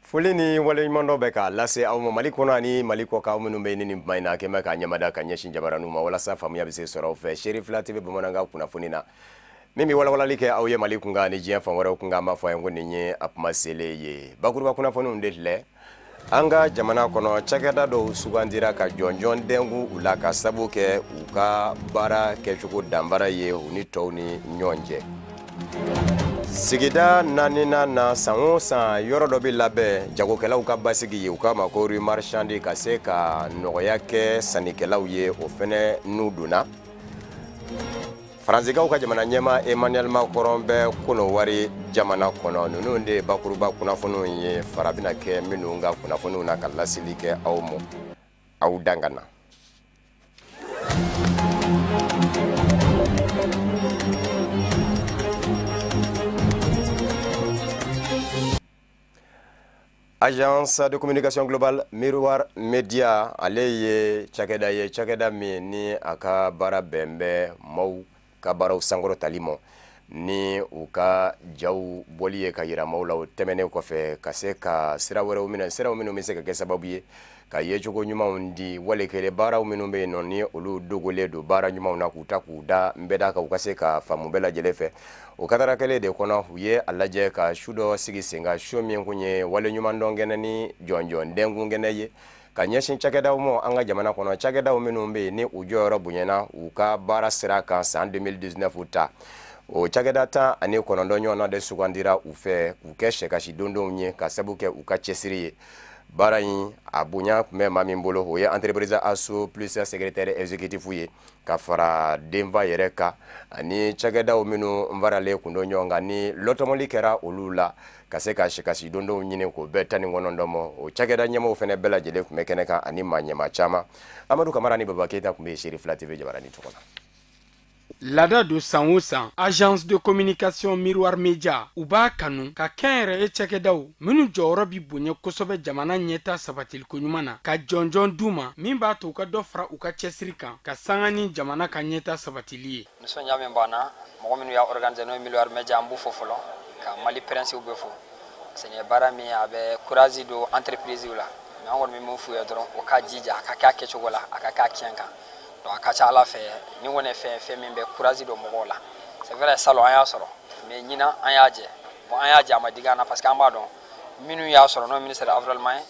Foli ni waleɲuman dɔ bɛ k'a lase aw ma Mali kɔnɔ ani Mali kɔ kan minnu bɛ nin kuma in na kɛmɛ ka ɲɛmada ka ɲɛsin jabaraniw ma walasa faamuya bɛ se sɔrɔ aw fɛ Sherifila TV bamanankan kunnafoni na min bɛ walawalali kɛ aw ye Mali kunkan ni diɲɛ fan wɛrɛw kunkan b'a fɔ a ye ko nin ye a kuma selen ye bakuruba kunnafoniw de filɛ an ka jamana kɔnɔ cakɛda dɔw sugandira ka jɔnjɔn dɛngu u la ka sabu kɛ u ka baara kɛcogo danbara ye u ni tɔw ni ɲɔgɔn cɛ. Sigida naaninan na san o san yɔrɔ dɔ bɛ labɛn jagokɛlaw ka basigi ye u k'a ma ko rue marchande ka se ka nɔgɔya kɛ sannikɛlaw ye o fɛnɛ n'u donna. Faransiikaw ka jamana ɲɛma Emmanuel Macron bɛ Konowari jamana kɔnɔ ninnu de bakuruba kunnafoniw ye fara bɛna kɛ minnu ka kunnafoniw na ka laseli kɛ aw ma aw dangana. Agence de communication globale Miroir Media ale ye cakɛda min ni a ka baara bɛn bɛ maaw ka baaraw sankɔrɔtali ma ni u ka jaw bɔli ye ka yira maaw la o tɛmɛnen kɔfɛ ka se ka sira minnu bɛ se ka kɛ sababu ye ka yecogo ɲumanw di walekele baaraw minnu bɛ yen nɔ ni olu dogolen don baara ɲumanw na k'u ta k'u da n bɛɛ da kan u ka se ka faamu bɛɛ lajɛlen fɛ o kadara kelen de kɔnɔ u ye a lajɛ ka su dɔ sigi sen kan su min kun ye wale ɲuman dɔn gɛnɛ ni jɔnjɔn dɛngun gɛnɛ ye ka ɲɛsin cakɛdaw ma an ka jamana kɔnɔ cakɛdaw minnu bɛ yen ni u jɔyɔrɔ bonyana u ka baara sira kan san 2019 ta o cakɛda 19 ɲɔgɔnna de sugandira u fɛ k'u kɛ sɛkasi dondonw ye ka sabu kɛ u ka cɛsiri ye baara in a bonya tun bɛ maa min bolo o ye entreprise asso plus secrétaire exécutif ye ka fara denfa yɛrɛ kan ani cakɛdaw minnu varalen kun don ɲɔgɔn kan ni lɔtɔmɔli kɛra olu la ka se ka sikasi dondonw ɲini k'o bɛɛ 19 ma o cakɛda ɲɛmaaw fɛnɛ bɛɛ lajɛlen tun bɛ kɛnɛ kan ani maa ɲɛma caman Amadu Kamara ni Baba Keita tun bɛ Sherifila TV jabarani tɔgɔ la. Lada do san o san agence de communication Miroir Media u b'a kanu ka kɛnyɛrɛye cakɛdaw minnu jɔyɔrɔ bi bonya kosɛbɛ jamana ɲɛta sabatiliko ɲuman na ka jɔnjɔn d'u ma min b'a to u ka dɔ fara u ka cɛsiri kan ka sanga ni jamana ka ɲɛta sabatili ye. Nisɔndiya min b'an na mɔgɔ minnu y'a organiser n'o ye Miroir Media an b'u fo fɔlɔ ka Mali princew bɛ fo c'est une baara min a bɛ courage don entreprise la mais an kɔni bɛ min f'u ye dɔrɔn o ka jija a ka kɛ a kɛcogo la a ka kɛ a tiɲɛ kan. Donc a ka ca Ala fɛ ni kɔni ye fɛn min bɛ courage don mɔgɔw la c'est vrai salon an y'a sɔrɔ mais ɲina an y'a jɛ bon an y'a jɛ a ma digi an na parce que an b'a dɔn minnu y'a sɔrɔ n'o ministère de l'environnement ye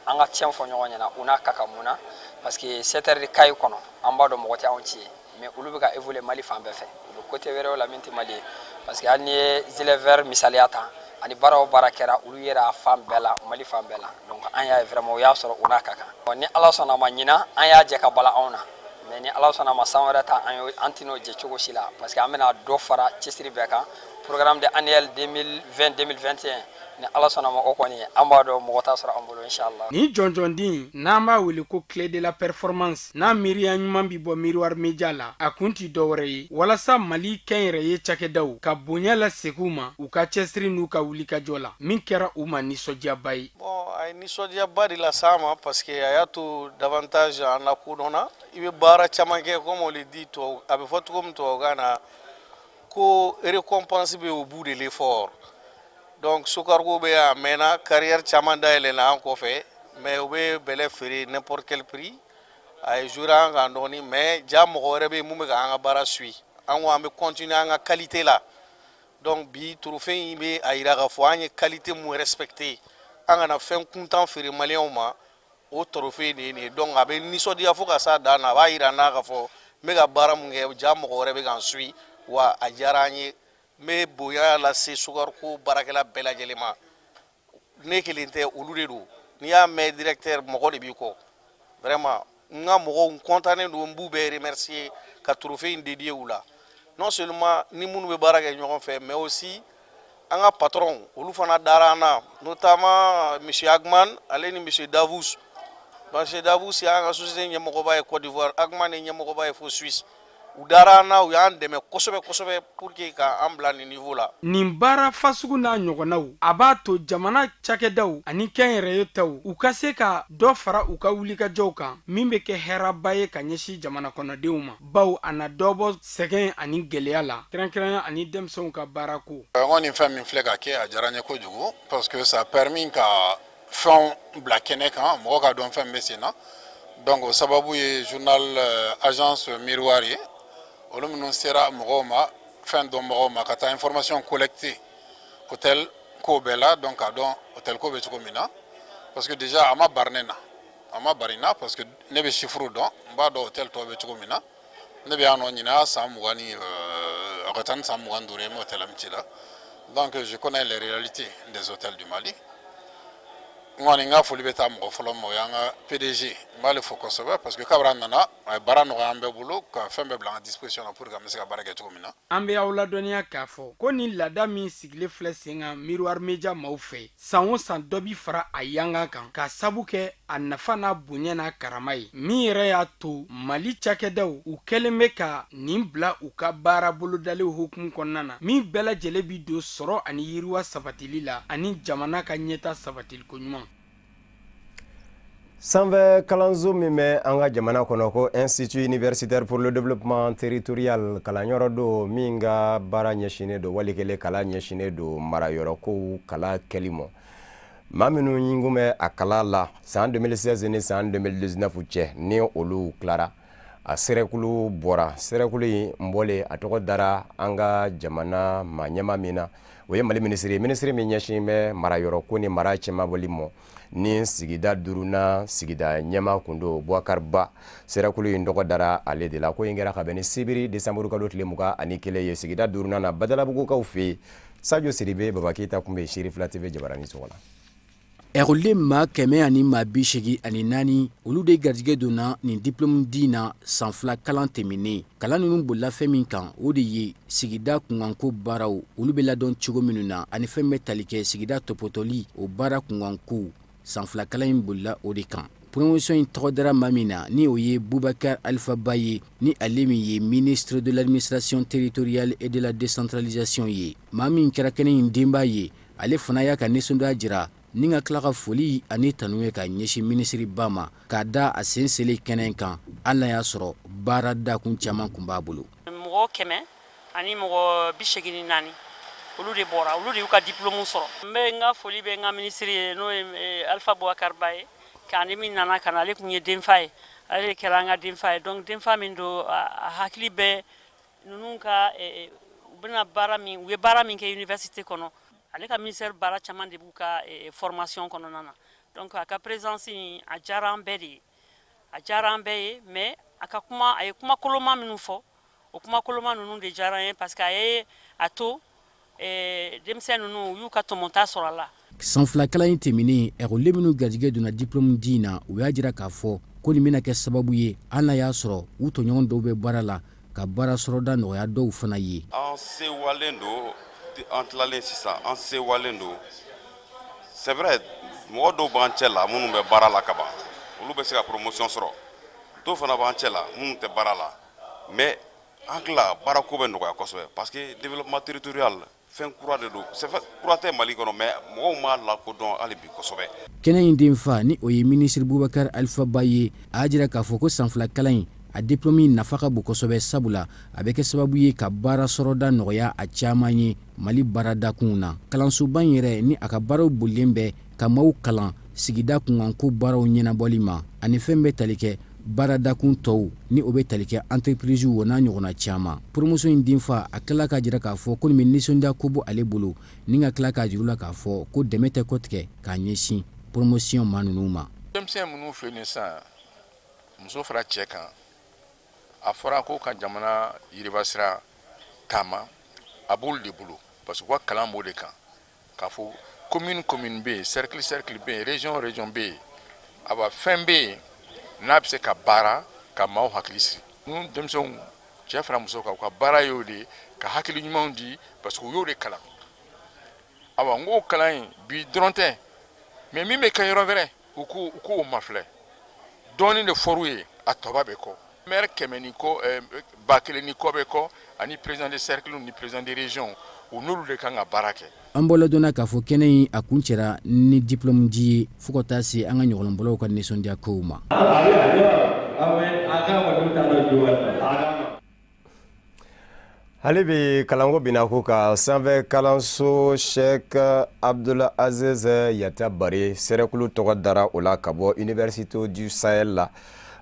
an ka tiɲɛ fɔ ɲɔgɔn ɲɛna u n'a ka kan mun na parce que secteur de CAI kɔnɔ an b'a dɔn mɔgɔ tɛ anw ci ye mais olu bɛ ka évoluer Mali fan bɛɛ fɛ u bɛ côté wɛrɛw la min tɛ Mali ye parce que hali n'i ye gilet vert misaliya ta ani baara o baara kɛra olu yɛrɛ a fan bɛɛ la Mali fan bɛɛ la donc an y'a ye vraiment o y'a sɔrɔ u n'a ka kan bon ni Ala sɔnna ma ɲina an y'a jɛ ka bala anw na mais ni Ala sɔnna ma san wɛrɛ ta an tɛn'o jɛ cogo si la parce que an bɛna dɔ fara cɛsiri bɛɛ kan programme de annuel 2020-2021 ni Ala sɔnna ma o kɔni an b'a dɔn mɔgɔ t'a sɔrɔ an bolo inchallah. Ni jɔnjɔnden n'an b'a wele ko clé de la performance n'a miiriya ɲuman bi bɔ Miroir Media la a kun tɛ dɔwɛrɛ ye walasa Mali kɛnyɛrɛye cakɛdaw ka bonya lasegin u ma u ka cɛsiri n'u ka wulikajɔ la min kɛra u ma nisɔndiyaba ye. Bon a ye nisɔndiyaba de las'a ma parce que a y'a to davantage an lakodɔnna i bɛ baara caman kɛ comme on le dit a bɛ fɔ cogo min tubabukan na ko récompense bɛ au bout de l'effort. Donc Sokargo bɛ a mɛnna carrière caman dayɛlɛnna an kɔfɛ mais u bɛ bɛlɛ feere n'importe quel prix a ye joué an kan dɔɔni mais ja mɔgɔ wɛrɛ bɛ yen mun bɛ k'an ka baara suit an ko an bɛ continuer an ka qualité la donc bi trophée in bɛ a yira k'a fɔ an ye qualité mun respecté an kana fɛn kuntan feere maliyɛnw ma o trophée de ye nin ye donc a bɛ nisɔndiya fo ka s'a dan na a b'a yira an na k'a fɔ n bɛ ka baara mun kɛ ja mɔgɔ wɛrɛ bɛ k'an suit wa a diyara an ye n bɛ bonya lase Sokarko baarakɛla bɛɛ lajɛlen ma ne kelen tɛ olu de don n'i y'a mɛn directeur mɔgɔ de b'i kɔ vraiment n ka mɔgɔw n content don n b'u bɛɛ remercier ka trophée in dédier u la non seulement ni minnu bɛ baara kɛ ɲɔgɔn fɛ mais aussi an ka patron olu fana dara an na notamment monsieur Agman ale ni monsieur Davous monsieur Davous y'an ka société ɲɛmɔgɔba ye Côte d'Ivoire Agman ye ɲɛmɔgɔba ye fo Suisse u dara an na u y'an dɛmɛ kosɛbɛ pour que k'an bila nin niveau la. Nin baara fasugu n'a ɲɔgɔnnaw a b'a to jamana cakɛdaw ani kɛnyɛrɛye taw u ka se ka dɔ fara u ka wulikajɔw kan min bɛ kɛ hɛraba ye ka ɲɛsin jamana kɔnɔdenw ma baw a na dɔ bɔ sɛgɛn ani gɛlɛya la kɛrɛnkɛrɛnya ani denmisɛnw ka baara ko. N ko nin fɛn min filɛ ka kɛ a diyara n ye kojugu parce que ça a permis ka fɛnw bila kɛnɛ kan mɔgɔ ka dɔn fɛn bɛ sen na donc o sababu ye journal agence miroir ye olu minnu sera mɔgɔw ma fɛn dɔn mɔgɔw ma ka taa information collecter hôtel ko bɛɛ la donc ka dɔn hôtel ko bɛ cogo min na parce que déjà a ma bari ne na a ma bari n na parce que ne bɛ chiffre dɔn n b'a dɔn hôtel tɔ bɛ cogo min na ne bɛ yan nɔ ɲinan san 20 ni a ka taa ni san 25 ye n bɛ hôtel min ci la donc je connais les réalités des hôtels du Mali. Ngani nga foli beta mo folo mo yanga PDG mbale fo kosaba parce que kabra nana bara no ambe bulu ka fembe blanc à disposition pour ka mese ka bara ke tumina ambe awla donia kafo ko ni lada mi sigle flesinga miroir media maufe sanwo san dobi fara ayanga kan ka sabuke anafa na bunya na karamai mi yere ya to Mali chakedaw u keleme ka nimbla u ka bara bulu dale hukum konnana mi bela jelebi do soro ani yiriwa sabatilila ani jamana ka nyeta sabatil kunyuma sanfɛ kalanso min bɛ an ka jamana kɔnɔ ko Institut universitaire pour le développement territorial kalanyɔrɔ do min ka baara ɲɛsinnen do walikele kala ɲɛsinnen do marayɔrɔkow kala kɛli ma maa minnu ɲingun bɛ a kala la san 2016 ni san 2019 cɛ ni olu tilara a sɛrɛkulu bɔra sɛrɛkulu in nbɔlen a tɔgɔ dara an ka jamana maa ɲɛma min na o ye Mali ministre min ɲɛsin bɛ marayɔrɔko ni mara cɛmabɔli ma ni sigida duruna sigida ɲɛma kundo Boubacar Ba sɛrɛkulu in tɔgɔ dara ale de la ko in kɛra ka bɛn ni sibiri décembre kalo tile 21 ye sigida duruna na Badalabugukaw fɛ Sadio Sidibe Baba Keita kun bɛ Shirifula TV Jabarani Sogola. Erole ma kɛmɛ ani ma 84 olu de garijɛgɛ donna nin diplôme di na sanfila kalan tɛmɛnen kalan ninnu bolila fɛn min kan o de ye sigida kunkanko baaraw olu bɛ ladɔn cogo minnu na ani fɛn bɛ tali kɛ sigida tɔpɔtɔli o baara kunkanko sanfila kalan in bolila o de kan promotion in tɔgɔ dara maa min na ni o ye Boubacar Alpha Ba ye ni ale min ye ministre de l'administration territoriale et de la décentralisation ye maa min kɛra kɛnɛ in denba ye ale fana y'a ka nisɔndiya jira ni ka tila ka foli ani tanu ye ka ɲɛsin minisiri ba ma k'a da a sen sele kɛnɛ kan ala y'a sɔrɔ baara dakun caman kun b'a bolo mɔgɔ 100 ani mɔgɔ 84 olu de bɔra olu de y'u ka diplôme sɔrɔ n bɛ n ka foli bɛ n ka minisiri ye n'o ye Alpha Boubacar Ba ye k'ani min nana ka na ale kun ye denfa ye ale de kɛra an ka denfa ye donc denfa min don a hakili bɛ ninnu ka u bɛna baara min u ye baara min kɛ université kɔnɔ ale ka ministère baara caman de b'u ka formation kɔnɔna na donc a ka présence a diyara an bɛɛ de ye a diyara an bɛɛ ye mais a ye kuma koloma minnu fɔ o kuma koloma ninnu de diyara an ye parce que a ye a to denmisɛn ninnu u y'u ka tɔmɔta sɔrɔ a la sanfila kalan in tɛmɛnen ekɔliden minnu garijɛgɛ donna diplôme di na u y'a jira k'a fɔ ko nin bɛna kɛ sababu ye hali n'a y'a sɔrɔ u tɔɲɔgɔn dɔw bɛ baara la ka baara sɔrɔda nɔgɔya dɔw fana ye an sewalen don an tilalen sisan an sewalen don c'est vrai mɔgɔ dɔw b'an cɛ la minnu bɛ baara la kaban olu bɛ se ka promotion sɔrɔ dɔw fana b'an cɛ la minnu tɛ baara la mais an tila baara ko bɛ nɔgɔya kosɛbɛ parce que développement territorial fɛn kura de don c'est vrai kura tɛ Mali kɔnɔ mais mɔgɔw m'a lakodɔn hali bi kosɛbɛ kɛnɛ in den fa ni o ye ministre Boubacar Alpha Ba ye a jira k'a fɔ ko sanfila kalan in a diplôme nafa ka bon kosɛbɛ sabula a bɛ kɛ sababu ye ka baara sɔrɔda nɔgɔya a caman ye Mali baaradakunw na kalansoba in yɛrɛ ni a ka baaraw bolilen bɛ ka maaw kalan sigida kunkanko baaraw ɲɛnabɔli ma ani fɛn bɛ tali kɛ baaradakun tɔw ni o bɛ tali kɛ entreprise o n'a ɲɔgɔnna caman promotion in denfa a tila k'a jira k'a fɔ ko nin bɛ nisɔndiya ko bɔ ale bolo ni ka tila k'a jira u la k'a fɔ ko dɛmɛ tɛ kɔtigɛ k'a ɲɛsin promotion maa ninnu ma denmisɛn minnu fɛ nin san muso fara cɛ kan a fɔra ko ka jamana yiribasira taama a b'olu de bolo parce que u ka kalan b'o de kan k'a fɔ commune bɛ yen cercle bɛ yen région bɛ yen a ba fɛn bɛ yen n'a bɛ se ka baara ka maaw hakili sigi ninnu denmisɛnw cɛ fara muso kan u ka baara y'o de ka hakili ɲumanw di parce que u y'o de kalan awa n k'o kalan in bi dɔrɔn tɛ mais min bɛ kɛ yɔrɔ wɛrɛ u k'o mafilɛ dɔɔnin de fɔr'u ye a tɔba bɛ kɔ maire 100 ni kɔ 1000 ni kɔ bɛ kɔ ani président de cercle ni président de région u n'olu de kan ka baara kɛ an bɔla donna k'a fɔ kɛnɛ in a kun cɛra ni diplôme di ye fo ka taa se an ka ɲɔgɔnbɔlaw ka nisɔndiya kow ma hali bi kalanko bina ko ka sanfɛ kalanso Sheikh Abdul Aziz Yata Bari serekulu tɔgɔ dara o la ka bɔ Université du Sahel la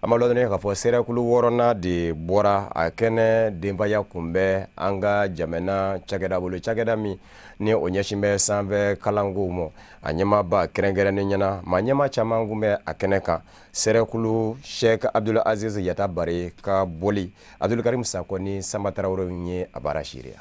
amalɔdɔnɛ ka fɔ serekulu wɔɔrɔnan de bɔra a kɛnɛ denbaya kunbɛ an ka jamana cakɛda bolo cakɛda min ni o ɲɛsin bɛ sanfɛ kalanko ma a ɲɛmaaba kɛrɛnkɛrɛnnen ɲɛna maa ɲɛma caman kun bɛ a kɛnɛ kan serekulu Sheikh Abdul Aziz Yata Bari ka boli Abdul Karim Sakɔ ni Samba Tarawele ye a baara siriya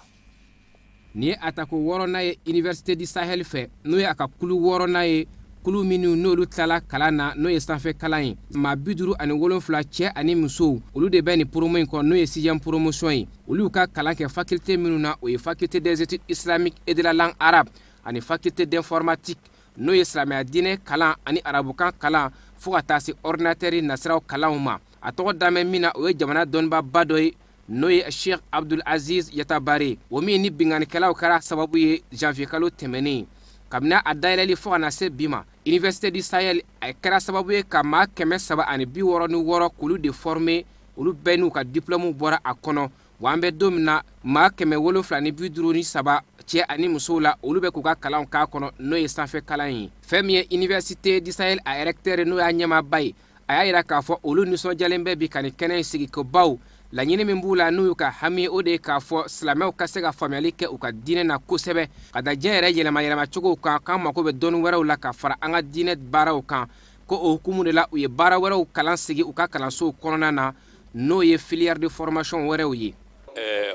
ni atako wɔɔrɔnan ye Université du Sahel fɛ n'o ye a ka kulu wɔɔrɔnan ye kulu minnu n'olu tilala kalan na n'o ye sanfɛ kalan ye maa 57 cɛ ani musow olu de bɛ ni promo in kɔnɔ n'o ye 6e promotion ye olu ka kalan kɛ faculté minnu na o ye faculté des études islamiques et de la langue arabe ani faculté d'informatique n'o ye silamɛya diinɛ kalan ani arabukan kalan fo ka taa se ordinateur nasiraw kalanw ma a tɔgɔ damɛ min na o ye jamana dɔnnibaba dɔ ye n'o ye Sheikh Abdul Aziz Yata Bari o min ni binganikɛlaw kɛra sababu ye janvier kalo tɛmɛnen kabina a dayɛlɛli fo ka na se bi ma Université du Sahel a kɛra sababu ye ka maa 366 k'olu de former olu bɛɛ n'u ka diplôme bɔra a kɔnɔ wa an bɛ don min na maa 753 cɛ ani musow la olu bɛ k'u ka kalanw k'a kɔnɔ n'o ye sanfɛ kalan ye fɛn min ye Université du Sahel a recteur n'o y'a ɲɛmaaba ye a y'a yira k'a fɔ olu nisɔndiyalen bɛ bi ka ni kɛnɛ in sigi ko baw laɲini min b'u la n'u y'u ka hami ye o de ye k'a fɔ silamɛw ka se ka faamuyali kɛ u ka diinɛ na kosɛbɛ ka da diɲɛ yɛrɛ yɛlɛma cogow kan k'an mako bɛ dɔnni wɛrɛw la ka fara an ka diinɛ baaraw kan ko o hukumu de la u ye baara wɛrɛw kalan sigi u ka kalansow kɔnɔna na n'o ye filière de formation wɛrɛw ye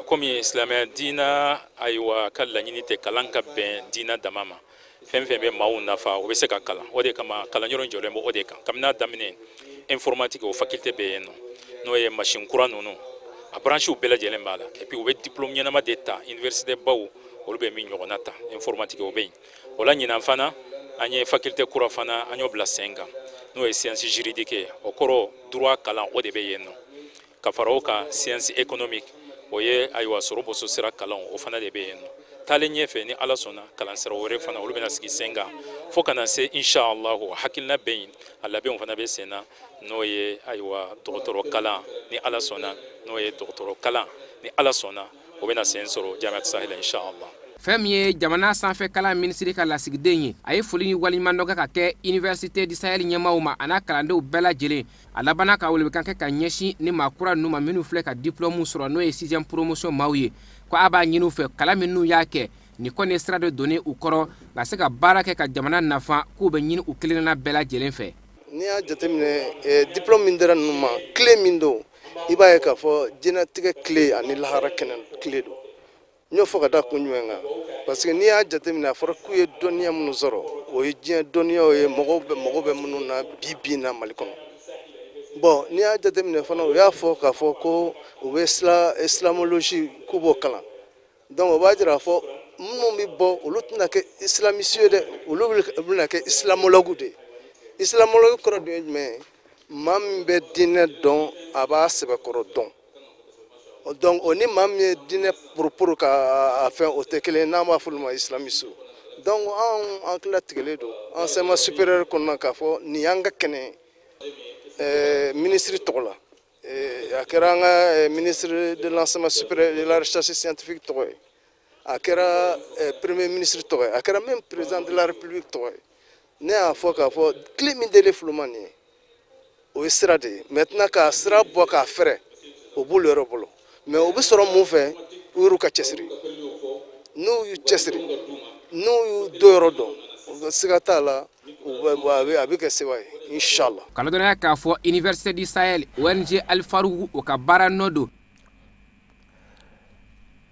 komi silamɛya diina ayiwa ka laɲini tɛ kalan ka bɛn diina dama ma fɛn fɛn bɛ maaw nafa o bɛ se ka kalan o de kama kalanyɔrɔ jɔlen bɛ o de kan kabini a daminɛ informatique o faculté bɛ yen nɔ n'o ye machine kura ninnu a branchew bɛɛ lajɛlen b'a la et puis u bɛ diplôme ɲɛnama de ta université baw olu bɛ min ɲɔgɔnna ta informatique o bɛ yen o la ɲinan fana an ye faculté kura fana an y'o bila sen kan n'o ye science juridique o kɔrɔ droit kalan o de bɛ yen nɔ ka fara o kan science économique o ye ayiwa sɔrɔ boso sira kalan o fana de bɛ yen nɔ taalen ɲɛfɛ ni ala sɔnna kalansira wɛrɛ fana olu bɛna sigi sen kan fo kana se inshallah hakilina bɛ yen a labɛnw fana bɛ sen na n'o ye ayiwa dɔgɔtɔrɔ kalan ni ala sɔnna n'o ye dɔgɔtɔrɔ kalan ni ala sɔnna o bɛna sen sɔrɔ Jamiat Sahel inshallah fɛn min ye jamana sanfɛ kalan minisiri ka lasigiden ye a ye foli ni waliɲumandɔn kɛ ka kɛ Université du Sahel ɲɛmaaw ma a n'a kalandenw bɛɛ lajɛlen a labanna ka welewekan kɛ ka ɲɛsin ni maa kura ninnu ma minnu filɛ ka diplôme sɔrɔ n'o ye 6e promotion maaw ye ko a b'a ɲini u fɛ kalan min n'u y'a kɛ ni kɔni sira de donni u kɔrɔ ka se ka baara kɛ ka jamana nafa k'u bɛ ɲini u kelenna bɛɛ lajɛlen fɛ n'i y'a jateminɛ diplôme min dira ninnu ma clé min don i b'a ye k'a fɔ diɲɛlatigɛ clé ani lahara kɛnɛ clé don n y'o fɔ ka da kun jumɛn kan parce que n'i y'a jateminɛ a fɔra k'u ye dɔnniya minnu sɔrɔ o ye diɲɛ dɔnniyaw ye mɔgɔw bɛ minnu na bi na Mali kɔnɔ bon n'i y'a jateminɛ fana o y'a fɔ k'a fɔ ko u bɛ islamologie k'u b'o kalan donc o b'a jira fɔ minnu bɛ bɔ olu tɛna kɛ islamiste ye dɛ olu bɛna kɛ islamologue de ye islamologue kɔrɔ dun ye jumɛn ye maa min bɛ diinɛ dɔn a b'a sɛbɛkɔrɔ dɔn donc o ni maa min ye diinɛ poroporo ka fɛn o tɛ kelen n'an b'a fɔ olu ma islamiste donc an hakili tigɛlen don enseignement supérieur kɔnɔna k'a fɔ nin y'an ka kɛnɛ ministre tɔgɔ la a kɛra an ka ministre de l'enseignement supérieur et de la recherche scientifique tɔgɔ ye a kɛra premier ministre tɔgɔ ye a kɛra même président de la république tɔgɔ ye ne y'a fɔ k'a fɔ clé min dele filuma nin ye o ye sira de ye maintenant k'a sira bɔ k'a fɛrɛ o b'olu yɛrɛ bolo mais o bɛ sɔrɔ mun fɛ u y'u ka cɛsiri n'u y'u cɛsiri n'u y'u do yɔrɔ dɔn siga t'a la a bɛ kɛ seba ye inshallah kala dɔnniya k'a fɔ Université du Sahel ONG Al-Farouq o ka baara nɔ don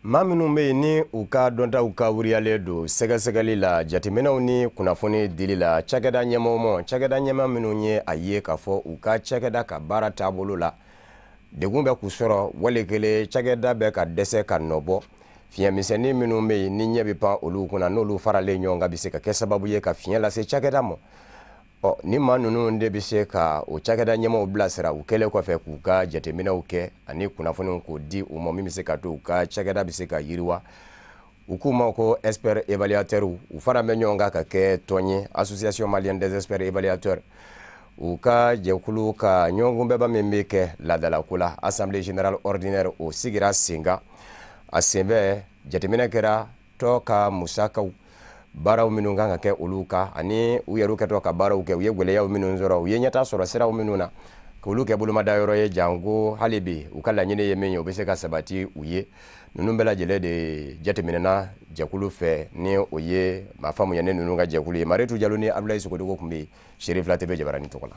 maa minnu bɛ yen ni u ka dɔntaw ka wuriyalen don sɛgɛsɛgɛli la jateminɛw ni kunnafoni dili la cakɛda ɲɛmaaw ma cakɛda ɲɛmaa minnu ye a ye k'a fɔ u ka cakɛda ka baara taabolo la degun bɛ k'u sɔrɔ wali kelen cakɛda bɛ ka dɛsɛ ka nɔbɔ fiɲɛmisɛnnin minnu bɛ yen ni ɲɛ bɛ pan olu kunna n'olu faralen ɲɔgɔn kan bɛ se ka kɛ sababu ye ka fiɲɛ lase cakɛda ma ni maa ninnu de bɛ se ka o cakɛda ɲɛmaaw bilasira u kɛlen kɔfɛ k'u ka jateminɛw kɛ ani kunnafoniw k'o di u ma min bɛ se ka to u ka cakɛda bɛ se ka yiriwa u k'u ma ko expert évaluateur u fara bɛ ɲɔgɔn kan ka kɛ tɔn ye association malienne des experts évaluateurs u ka jɛkulu ka ɲɔgɔnkunbɛba min bɛ kɛ laadalako la assemblée générale ordinaire o sigira sen kan a senbɛ jateminɛ kɛra tɔ ka musakaw baaraw minnu kan ka kɛ olu ka ani u yɛrɛ kɛtɔ ka baaraw kɛ u ye gwɛlɛyaw minnu sɔrɔ u ye ɲɛta sɔrɔ siraw minnu na k'olu kɛ bolomada yɔrɔ ye janko hali bi u ka laɲini ye min ye u bɛ se ka sabati u ye ninnu bɛɛ lajɛlen de jateminɛna jɛkulu fɛ ni o ye maa faamu ye ne ninnu ka jɛkulu ye Mariyetu Jalo ni Abdulayi Sogodogo tun bɛ Sheriff La TV Jabaranin tɔgɔ la.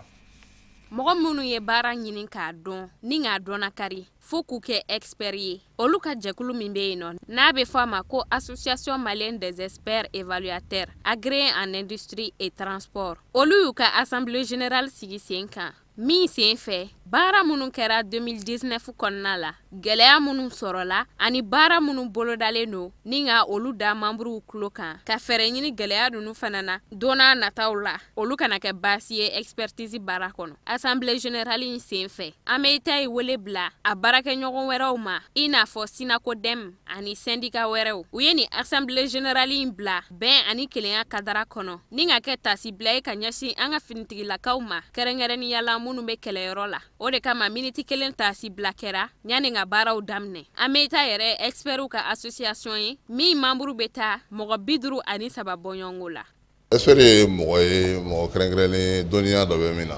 Mɔgɔ minnu ye baara ɲini k'a dɔn ni k'a dɔnna kari fo k'u kɛ expert ye olu ka jɛkulu min bɛ yen nɔ n'a bɛ fɔ a ma ko Association Malienne des Experts Évaluateurs agréés en industrie et transport olu y'u ka assemblée générale sigi sen kan min sen fɛ baara minnu kɛra 2019 kɔnɔna la gɛlɛya minnu sɔrɔla ani baara minnu bolodalen don ni ka olu da membrew tulo kan ka fɛɛrɛ ɲini gɛlɛya ninnu fana na donna nataw la olu kana kɛ baasi ye expertise baara kɔnɔ assemblée générale in sen fɛ an bɛ taa ye wele bila a baarakɛɲɔgɔn wɛrɛw ma i n'a fɔ Sinakodem ani syndicat wɛrɛw u ye nin assemblée générale in bila bɛn ani kelenya kadara kɔnɔ ni ka kɛ tasibila ye ka ɲɛsin an ka finitigilakaw ma kɛrɛnkɛrɛnnenya la minnu bɛ kɛlɛyɔrɔ la o de kama miniti kelen tasibila kɛra yanni ka baaraw daminɛ an bɛ taa yɛrɛ expertw ka association ye min membre bɛ taa mɔgɔ 53 bɔɲɔgɔnko la. Expert ye mɔgɔ kɛrɛnkɛrɛnnen dɔnniya dɔ bɛ min na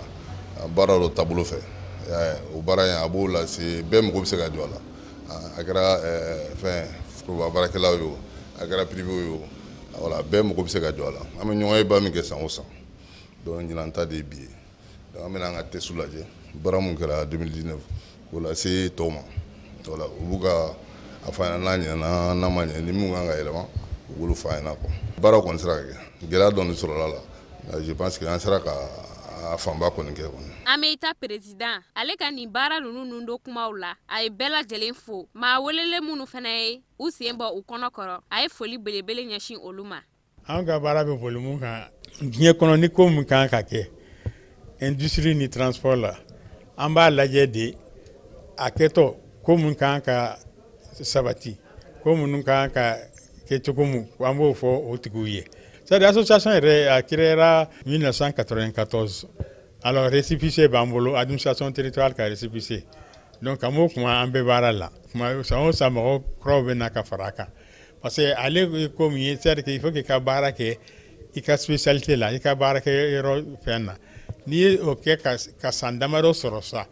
baara dɔ taabolo fɛ o baara in a b'o lase bɛɛ mago bɛ se ka jɔ a la a kɛra fɛn foroba baarakɛlaw ye a kɛra privé ye o voilà bɛɛ mago bɛ se ka jɔ a la an bɛ ɲɔgɔn ye ba min kɛ san o san donc ɲinan ta de ye bi ye an bɛna an ka test lajɛ baara mun kɛra 2019 k'o lase tɔw ma voilà u b'u ka a fɔ an ɲɛna n'a ɲɛna n'a ma ɲɛ ni mun kan ka yɛlɛma u b'olu fɔ an ɲɛna quoi baara kɔni sera ka kɛ gɛlɛya dɔɔni sɔrɔla la je pense que an sera ka a fanba kɔni kɛ kɔni. An bɛ taa président ale ka nin baara ninnu don kumaw la a ye bɛɛ lajɛlen fo maa welelen minnu fana ye u sen bɔ u kɔnɔ kɔrɔ a ye foli belebele ɲɛsin olu ma. An ka baara bɛ boli mun kan diɲɛ kɔnɔ ni ko mun kan ka kɛ industrie ni transport la an b'a lajɛ de a kɛtɔ ko mun kan ka sabati ko minnu kan ka kɛ cogo mun an b'o fɔ o tigiw ye. Cette association a créé en 1994. Alors, récépissé Bambolo, administration territoriale qui a récépissé. Donc, à moi, on peut voir là. Ça m'a croisé dans la faraka. Parce que aller comme il c'est qu'il faut que la baraka ait spécialité là, il y a baraka faire na. Ni ok ka sandamaro sur ça.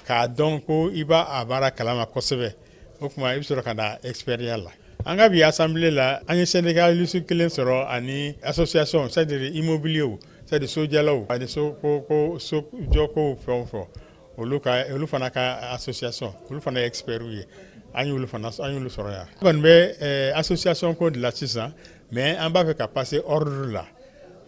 Ka donc il va à baraka la ma kosebe. Donc, moi, il sera kana expérience là. An ka bi assemblée la an ye syndicaliste kelen sɔrɔ ani association c'est-à-dire immobilier c'est-à-dire sojalaw ani so jɔkow fɛn o fɛn olu fana ka association olu fana ye expert ye an y'olu sɔrɔ yan. An kɔni bɛ association ko de la sisan mais an b'a fɛ ka passer ordre la.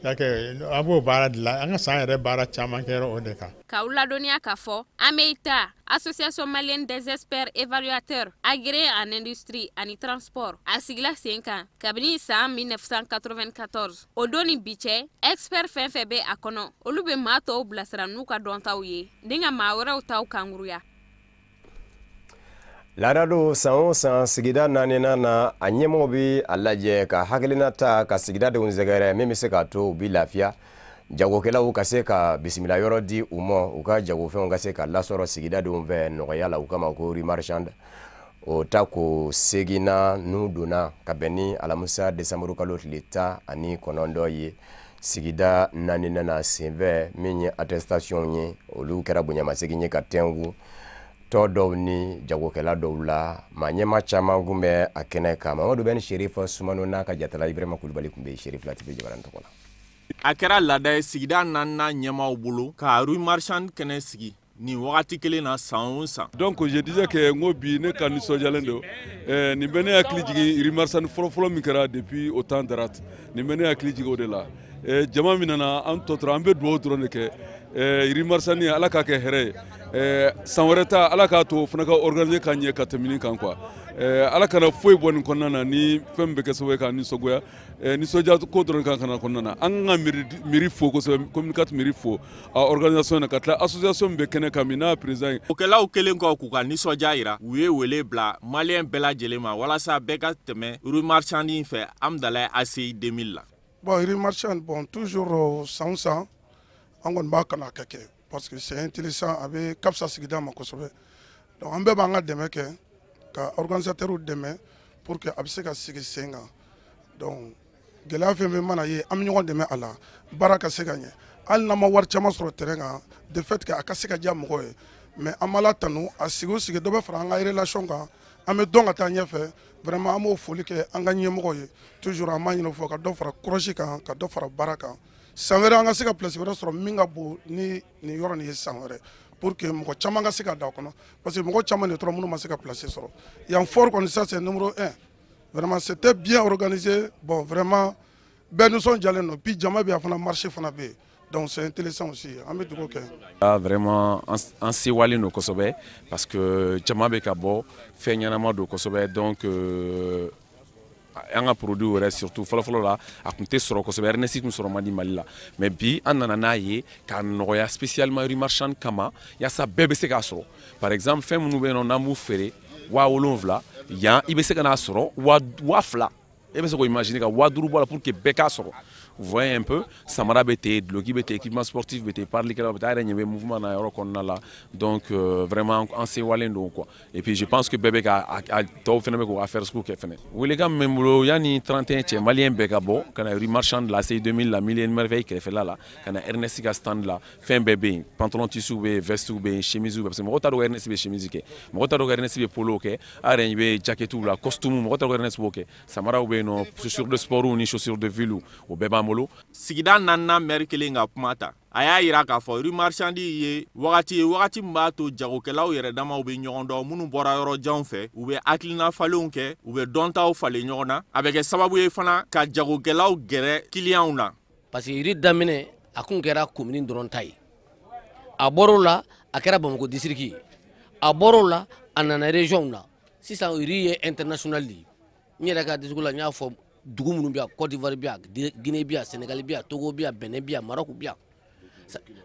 A b'o baara de la an ka san yɛrɛ baara caman kɛra o de kan. K'aw ladɔnniya k'a fɔ an bɛ taa Association Malienne des Experts Évaluateurs agréés en industrie ani transport a sigila sen kan kabini san 1994 o don ni bi cɛ expert fɛn fɛn bɛ a kɔnɔ olu bɛ maa tɔw bilasira n'u ka dɔntaw ye ni ka maa wɛrɛw taw kankuruya. Laada do san o san sigida naaninan na a ɲɛmɔgɔ bɛ a lajɛ ka hakilina ta ka sigidadenw sɛgɛrɛ min bɛ se k'a to u bɛ lafiya jagokɛlaw ka se ka bisimila yɔrɔ di u ma u ka jagofɛnw ka se ka lasɔrɔ sigidadenw fɛ nɔgɔya la u kama ko rue Marchande o ta ko segina n'u donna ka bɛn ni alamisa desanburu kalo tile 19 ye sigida naaninan na senfɛ min ye attestation ye olu kɛra bonyamasegin ye ka tɛngu tɔ dɔw ni jagokɛla dɔw la maa ɲɛma caman kun bɛ a kɛnɛ kan Mamadu bɛ ni Sheriff Sumano n'a ka jatala Ibrahima Kulubali kun bɛ Sheriff La TV Jabaranin tɔgɔ la. A kɛra laada ye sigida naaninan ɲɛmaw bolo ka rue Marchande kɛnɛ sigi nin wagati kelen na san o san. Donc je disais que ngo bi ne ka nisɔndiyalen don nin bɛ ne hakili jigin rue Marchande fɔlɔ min kɛra depuis au temps d'Arat nin bɛ ne hakili jigin o de la jama min nana an tɔtɔra an bɛ dugawu dɔrɔn de kɛ rue Marchande Ala k'a kɛ hɛrɛ ye san wɛrɛ ta Ala k'a to fana ka organiser ka ɲɛ ka tɛmɛ nin kan quoi Ala kana foyi bɔ nin kɔnɔna na ni fɛn bɛ kɛ sababu ye ka nisɔngoya nisɔndiya ko dɔrɔn kan kana kɔnɔna na an ka mairie fo kosɛbɛ communicat mairie fo a organisation na ka tila association bɛ kɛnɛ kan min n'a président ye. O kɛlaw kelen kɔ k'u ka nisɔndiya yira u ye wele bila malien bɛɛ lajɛlen ma walasa bɛɛ ka tɛmɛ rue Marchande in fɛ Amdalaye ACI 2000 la. Bon rue Marchande bon toujours san o san an kɔni b'a kana kɛ parce que c'est intéressant a bɛ ka fisa sigida ma kosɛbɛ donc an bɛɛ b'an ka dɛmɛ kɛ ka organisateurs dɛmɛ pour que a bɛ se ka sigi sen kan donc gɛlɛya fɛn fɛn mana ye an bɛ ɲɔgɔn dɛmɛ a la baara ka se ka ɲɛ hali n'an ma wari caman sɔrɔ terrain kan de fait que a ka se ka diya mɔgɔw ye mais an b'a latanu a sigi o sigi dɔ bɛ fara an ka relation kan an bɛ dɔn ka taa ɲɛfɛ vraiment an b'o foli kɛ an ka ɲɛmɔgɔw ye toujours an b'a ɲini fɔ ka dɔ fara kɔrɔsi kan ka dɔ fara baara kan san wɛrɛ an ka se ka place wɛrɛ sɔrɔ min ka bon ni nin yɔrɔ nin ye san wɛrɛ pour que mɔgɔ caman ka se ka da kɔnɔ parce que mɔgɔ caman de tora minnu ma se ka place sɔrɔ yan fort kɔni ça c'est numéro 1 vraiment c'était bien organisé bon vraiment bɛɛ nisɔndiyalen don puis jama bɛ yan fana marché fana bɛ yen donc c'est intéressant aussi an bɛ dugawu kɛ. Vraiment an sewalen don kosɛbɛ parce que jama bɛ ka bɔ fɛn ɲɛnama don kosɛbɛ donc an ka produit yɛrɛ surtout fɔlɔfɔlɔ la a tun tɛ sɔrɔ kosɛbɛ RNSI tun sɔrɔ man di Mali la mais bi an nana n'a ye k'a nɔgɔya spécialement rue marchande kama yaasa bɛɛ bɛ se k'a sɔrɔ par exemple fɛn minnu bɛ yen nɔ n'an b'u feere 7,000 yan i bɛ se ka n'a sɔrɔ 2,000 e bɛ se k'o imaginer ka 5,000 bɔ a la pour que bɛɛ k'a sɔrɔ. Vous voyez un peu, samara bete, gloki bete, équipement sportif bete, parler que la mouvement na yoro konna la, donc vraiment en se walendo quoi. Et puis je pense que bébé a tout phénomène qu'on va faire ce qu'on fait. Oui les gars, même le yani 31 tiens malien beka bo, quand a rue marchande la CI 2000 la million merveille qui fait là, quand a Ernest stand là, fin bébé, pantalon tissu be, veste be, chemise be, parce que moi taro Ernest be chemise ke, moi taro Ernest be polo ke, arène be jacket ou la costume, moi taro Ernest boke, samara ou be no chaussures de sport ou ni chaussures de ville ou beba molo. Sigida nanna maire kelen ka kuma ta a y'a yira k'a fɔ rue marchande ye wagati min b'a to jagokɛlaw yɛrɛ damaw bɛ ɲɔgɔn dɔn minnu bɔra yɔrɔ janw fɛ u bɛ hakilina falenw kɛ u bɛ dɔntaw falen ɲɔgɔn na a bɛ kɛ sababu ye fana ka jagokɛlaw gɛrɛ kiliyanw na parce que rue daminɛ a kun kɛra commune dɔrɔn ta ye a bɔr'o la a kɛra Bamakɔ district ye a bɔr'o la a nana région na sisan rue ye international de ye n yɛrɛ ka discours la n y'a fɔ dugu minnu bɛ yan Côte d'Ivoire bɛ yan Guinée bɛ yan Sénégal bɛ yan Togo bɛ yan Benin bɛ yan Maroc bɛ yan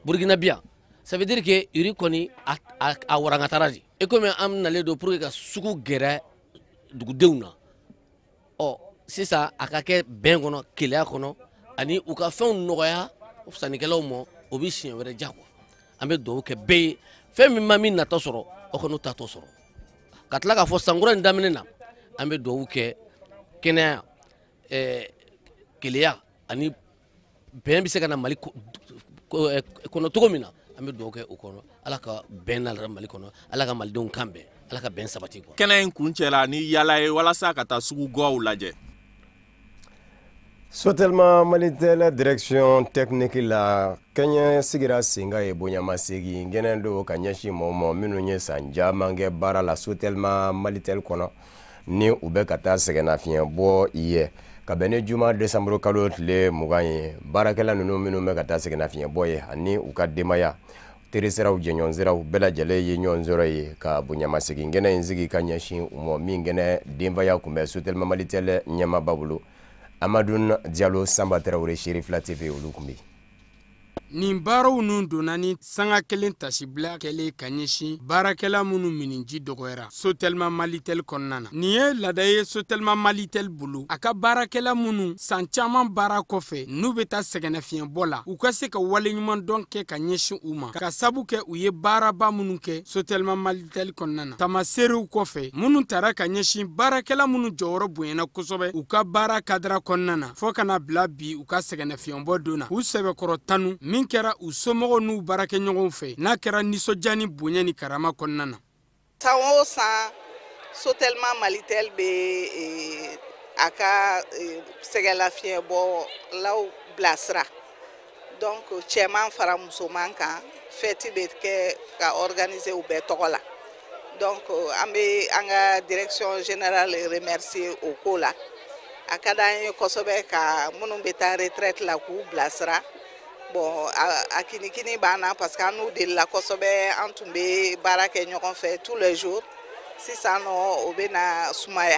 Burkina bɛ yan ça veut dire que iri kɔni a warankatara de et comme an nalen don pour que ka sugu gɛrɛ dugudenw na ɔ sisan a ka kɛ bɛn kɔnɔ keleya kɔnɔ ani u ka fɛnw nɔgɔya sannikɛlaw ma o bɛ siɲɛ wɛrɛ diya quoi an bɛ dugawu kɛ bɛɛ ye fɛn min ma min natɔ sɔrɔ o kɔni ta t'o sɔrɔ ka tila k'a fɔ sankura in daminɛ na an bɛ dugawu kɛ kɛnɛya keleya ani bɛn bɛ se ka na Mali kɔnɔ cogo min na an bɛ dugawu kɛ o kɔnɔ ala ka bɛn na Mali kɔnɔ ala ka malidenw kan bɛn ala ka bɛn sabati quoi. Kɛnɛ in kun cɛla ni yala ye walasa ka taa sugu gaw lajɛ. Sotelma Malitel direction technique la Kenya sigira singa e bonyamasegi ngene do ka ɲɛsi mɔmɔ minnu ye san caman kɛ baara la Sotelma Malitel kɔnɔ ni u bɛ ka taa sɛgɛnnafiɲɛ bɔ i ye ka bɛn ni juma décembre kalo tile 20 ye baarakɛla ninnu minnu bɛ ka taa sɛgɛnnafiɲɛ bɔ ye ani u ka denbaya teresiraw jɛɲɔgɔnsiraw bɛɛ lajɛlen ye ɲɔgɔn sɔrɔ ye ka bonyamasegi ngene in sigi ka ɲɛsin u ma min ngene denbaya kun bɛ Sotelma Malitel ɲɛmaaba bolo Amadou Diallo Samba Traoré Chérifla TV olu kun bɛ nin baaraw nun donna ni sanga kelen tasibila kɛlen ka ɲɛsin baarakɛla minnu miniji dɔgɔyara Sotelma Malitel kɔnɔna na nin ye laada ye Sotelma Malitel bolo a ka baarakɛla minnu san caman baara kɔfɛ n'u bɛ taa sɛgɛnnafiɲɛbɔ la u ka se ka waleɲuman dɔn kɛ ka ɲɛsin u ma ka sabu kɛ u ye baaraba minnu kɛ Sotelma Malitel kɔnɔna na tamaserew kɔfɛ minnu taara ka ɲɛsin baarakɛla minnu jɔyɔrɔ bonyana kosɛbɛ u ka baara kadira kɔnɔna na fɔ kana bila bi u ka sɛgɛnnafiɲɛbɔ don na u sɛbɛkɔrɔ tanu min kɛra u somɔgɔw n'u baarakɛ ɲɔgɔn fɛ n'a kɛra nisɔndiya ni bonya ni karama kɔnɔna na. San o san Sotelma Malitel bɛ a ka sɛgɛnlafiɲɛbɔlaw bilasira donc cɛman fara musoman kan fɛti bɛ kɛ ka organiser u bɛɛ tɔgɔ la donc an bɛ an ka direction générale remercier o ko la a ka d'an ye kosɛbɛ ka minnu bɛ taa retraite la k'u bilasira. Bon a kinikini b'an parce que an n'u delila kosɛbɛ an tun bɛ baara kɛ ɲɔgɔn fɛ tous les jours sisan nɔ o bɛ na sumaya